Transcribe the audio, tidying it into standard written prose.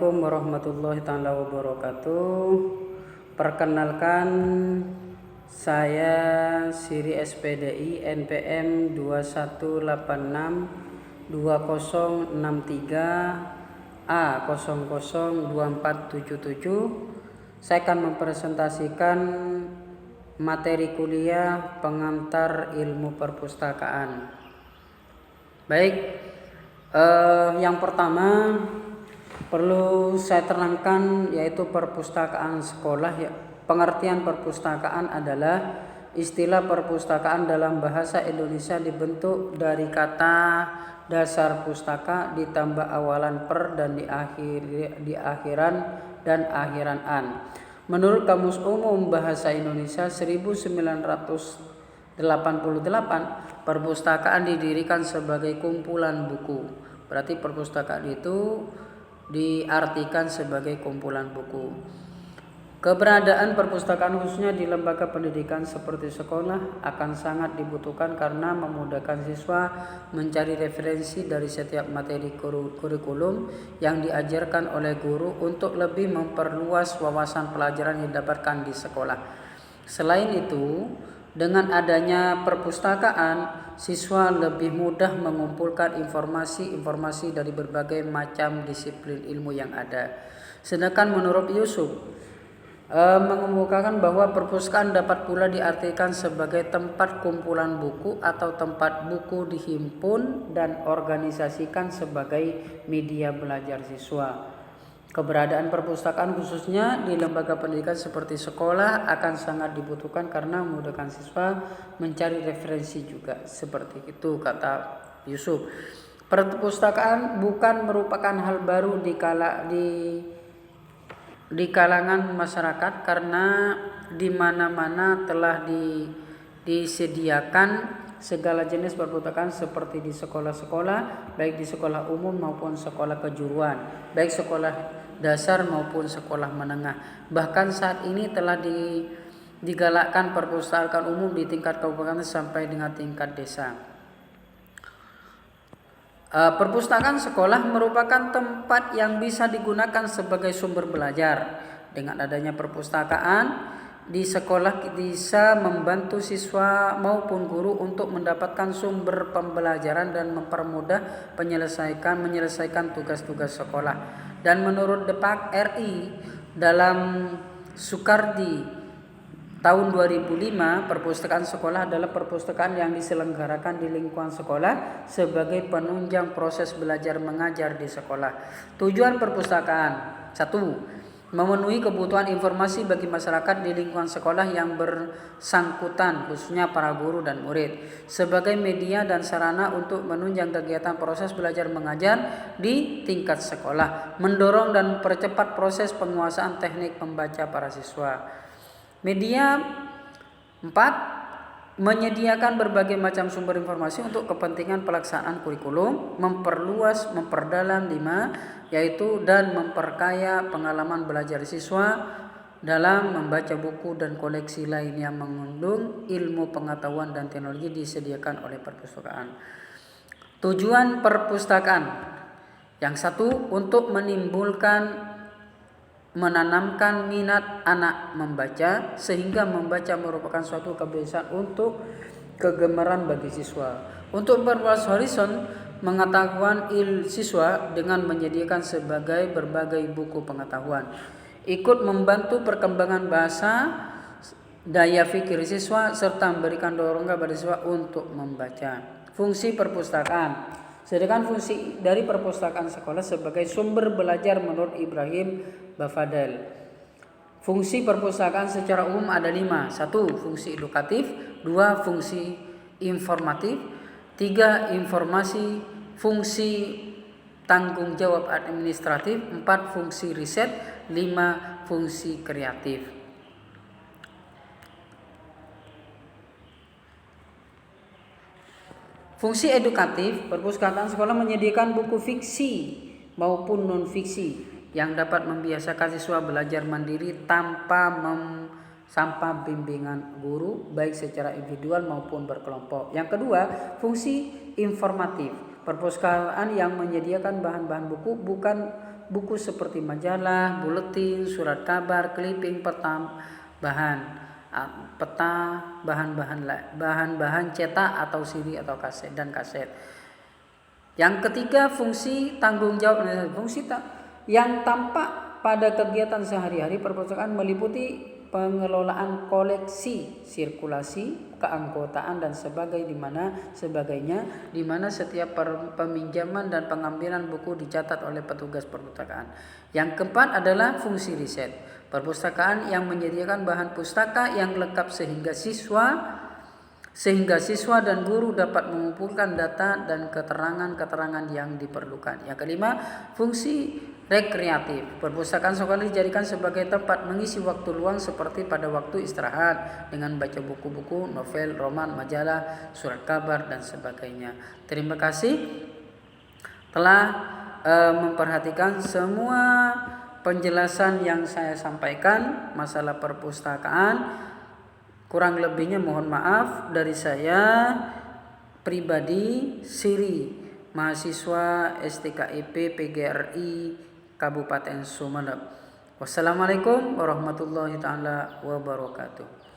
Assalamualaikum warahmatullahi taala wabarakatuh. Perkenalkan, saya Siri SPDI NPM 21862063 A002477. Saya akan mempresentasikan materi kuliah pengantar ilmu perpustakaan. Baik, yang pertama perlu saya terangkan yaitu perpustakaan sekolah. Pengertian perpustakaan adalah istilah perpustakaan dalam bahasa Indonesia dibentuk dari kata dasar pustaka ditambah awalan per dan di akhiran dan akhiran an. Menurut Kamus Umum Bahasa Indonesia 1988, perpustakaan didirikan sebagai kumpulan buku. Berarti perpustakaan itu diartikan sebagai kumpulan buku. Keberadaan perpustakaan khususnya di lembaga pendidikan seperti sekolah akan sangat dibutuhkan karena memudahkan siswa mencari referensi dari setiap materi kurikulum yang diajarkan oleh guru untuk lebih memperluas wawasan pelajaran yang didapatkan di sekolah. Selain itu, dengan adanya perpustakaan, siswa lebih mudah mengumpulkan informasi dari berbagai macam disiplin ilmu yang ada. Sedangkan menurut Yusuf, mengemukakan bahwa perpustakaan dapat pula diartikan sebagai tempat kumpulan buku atau tempat buku dihimpun dan organisasikan sebagai media belajar siswa. Keberadaan perpustakaan khususnya di lembaga pendidikan seperti sekolah akan sangat dibutuhkan karena memudahkan siswa mencari referensi juga. Seperti itu kata Yusuf. Perpustakaan bukan merupakan hal baru di kalangan masyarakat karena di mana-mana telah disediakan segala jenis perpustakaan seperti di sekolah-sekolah, baik di sekolah umum maupun sekolah kejuruan, baik sekolah dasar maupun sekolah menengah. Bahkan saat ini telah digalakkan perpustakaan umum di tingkat kabupaten sampai dengan tingkat desa. Perpustakaan sekolah merupakan tempat yang bisa digunakan sebagai sumber belajar. Dengan adanya perpustakaan di sekolah bisa membantu siswa maupun guru untuk mendapatkan sumber pembelajaran dan mempermudah menyelesaikan tugas-tugas sekolah. Dan menurut Depak RI dalam Sukardi tahun 2005, perpustakaan sekolah adalah perpustakaan yang diselenggarakan di lingkungan sekolah sebagai penunjang proses belajar mengajar di sekolah. Tujuan perpustakaan: 1. Memenuhi kebutuhan informasi bagi masyarakat di lingkungan sekolah yang bersangkutan, khususnya para guru dan murid, sebagai media dan sarana untuk menunjang kegiatan proses belajar mengajar di tingkat sekolah, mendorong dan mempercepat proses penguasaan teknik membaca para siswa. Media 4. Menyediakan berbagai macam sumber informasi untuk kepentingan pelaksanaan kurikulum, memperdalam 5, yaitu dan memperkaya pengalaman belajar siswa dalam membaca buku dan koleksi lain yang mengandung ilmu pengetahuan dan teknologi disediakan oleh perpustakaan. Tujuan perpustakaan: yang 1. Untuk menanamkan minat anak membaca sehingga membaca merupakan suatu kebiasaan untuk kegemaran bagi siswa. Untuk memperluas horizon pengetahuan siswa dengan menyediakan berbagai buku pengetahuan. Ikut membantu perkembangan bahasa, daya pikir siswa serta memberikan dorongan pada siswa untuk membaca. Fungsi perpustakaan. Sedangkan fungsi dari perpustakaan sekolah sebagai sumber belajar menurut Ibrahim Bafadel. Fungsi perpustakaan secara umum ada 5. 1. Fungsi edukatif. 2. Fungsi informatif. 3. Informasi. Fungsi tanggung jawab administratif. 4. Fungsi riset. 5. Fungsi kreatif. Fungsi edukatif: perpustakaan sekolah menyediakan buku fiksi maupun non-fiksi yang dapat membiasakan siswa belajar mandiri tanpa bimbingan guru, baik secara individual maupun berkelompok. Yang kedua, fungsi informatif: perpustakaan yang menyediakan bahan-bahan buku buku seperti majalah, buletin, surat kabar, clipping, peta, bahan-bahan cetak atau CD atau kaset dan kaset. Yang ketiga, fungsi tanggung jawab. Fungsi yang tampak pada kegiatan sehari-hari perpustakaan meliputi pengelolaan koleksi, sirkulasi, keanggotaan dan sebagainya di mana setiap peminjaman dan pengambilan buku dicatat oleh petugas perpustakaan. Yang keempat adalah fungsi riset. Perpustakaan yang menyediakan bahan pustaka yang lengkap sehingga siswa dan guru dapat mengumpulkan data dan keterangan-keterangan yang diperlukan. Yang kelima, fungsi rekreatif. Perpustakaan sekolah dijadikan sebagai tempat mengisi waktu luang seperti pada waktu istirahat dengan baca buku-buku, novel, roman, majalah, surat kabar dan sebagainya. Terima kasih telah memperhatikan semua penjelasan yang saya sampaikan masalah perpustakaan. Kurang lebihnya mohon maaf dari saya pribadi, Siri, mahasiswa STKIP PGRI Kabupaten Sumeneb. Wassalamualaikum warahmatullahi taala wabarakatuh.